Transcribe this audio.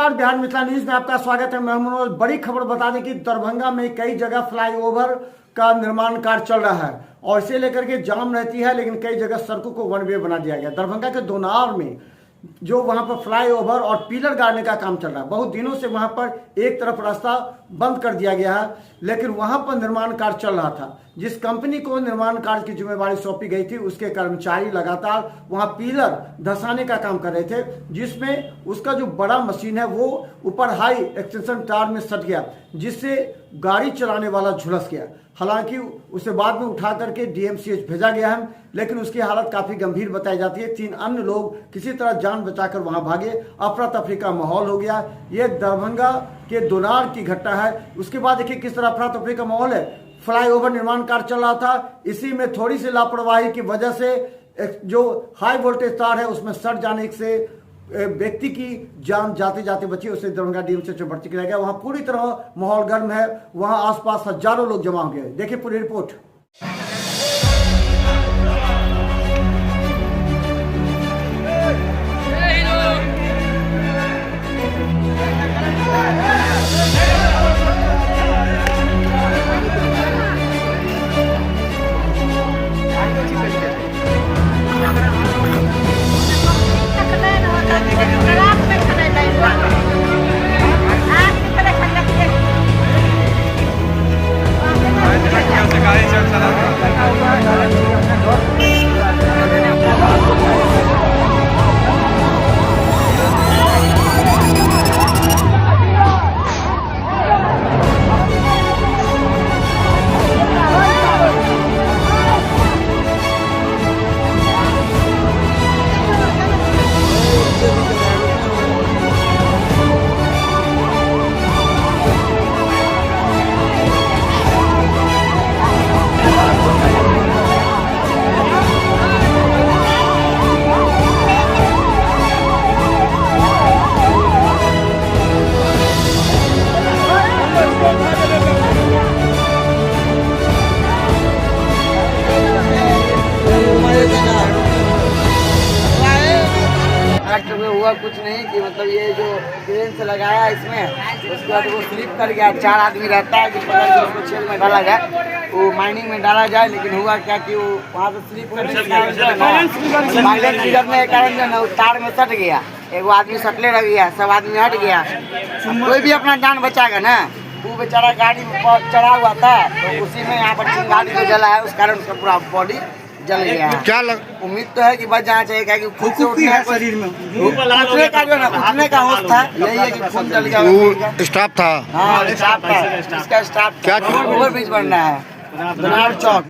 नमस्कार, बिहार मिथिला न्यूज में आपका स्वागत है। मैं मनोज। बड़ी खबर बता दें कि दरभंगा में कई जगह फ्लाईओवर का निर्माण कार्य चल रहा है और इसे लेकर के जाम रहती है, लेकिन कई जगह सड़कों को वन वे बना दिया गया। दरभंगा के दोनार में जो वहां पर फ्लाईओवर और पिलर गाड़ने का काम चल रहा है, बहुत दिनों से वहां पर एक तरफ रास्ता बंद कर दिया गया है, लेकिन वहां पर निर्माण कार्य चल रहा था। जिस कंपनी को निर्माण कार्य की जिम्मेवारी सौंपी गई थी, उसके कर्मचारी लगातार वहां पिलर धंसाने का काम कर रहे थे, जिसमें उसका जो बड़ा मशीन है वो ऊपर हाई एक्सटेंशन तार में सट गया, जिससे गाड़ी चलाने वाला झुलस गया। हालांकि उसे बाद में उठा करके डीएमसीएच भेजा गया है, लेकिन उसकी हालत काफी गंभीर बताई जाती है। 3 अन्य लोग किसी तरह जान बचाकर वहां भागे। अफरा तफरी का माहौल हो गया। ये दरभंगा के दोनार की घटना है। उसके बाद देखिए किस तरह अफरा तफरी का माहौल है। फ्लाईओवर निर्माण कार्य चल रहा था, इसी में थोड़ी सी लापरवाही की वजह से जो हाई वोल्टेज तार है उसमें सट जाने से व्यक्ति की जान जाते जाते बची। उसे दरभंगा डीएमसीएच में भर्ती कराया गया। वहां पूरी तरह माहौल गर्म है। वहां आसपास हजारों लोग जमा हो गए। देखिए पूरी रिपोर्ट। हुआ कुछ नहीं कि मतलब ये जो क्रेन से लगाया इसमें, उसके बाद वो स्लिप कर गया। 4 आदमी रहता है कि पकड़ के उसको छेल में डाला जाए, वो माइनिंग में डाला जाए, लेकिन हुआ क्या कि वो वहाँ पे स्लिप करने के कारण जो है ना, बैलेंस बिगड़ने के कारण जो है ना वो तार में सट गया। एक आदमी सटले रह गया, सब आदमी हट गया। कोई भी अपना जान बचाएगा ना। वो बेचारा गाड़ी में चढ़ा हुआ था, तो उसी में यहाँ पर गाड़ी को जला है, उस कारण उसका पूरा बॉडी जल गया है। क्या उम्मीद तो है कि बच जाना चाहिए, क्या कि खुद से उठने का शरीर में उठने का जो है ना, उठने का होश था। यही है कि खून जल गया। स्टाफ था। हाँ स्टाफ था, इसका स्टाफ क्या ओवर ब्रिज बनना है दोनार चौक।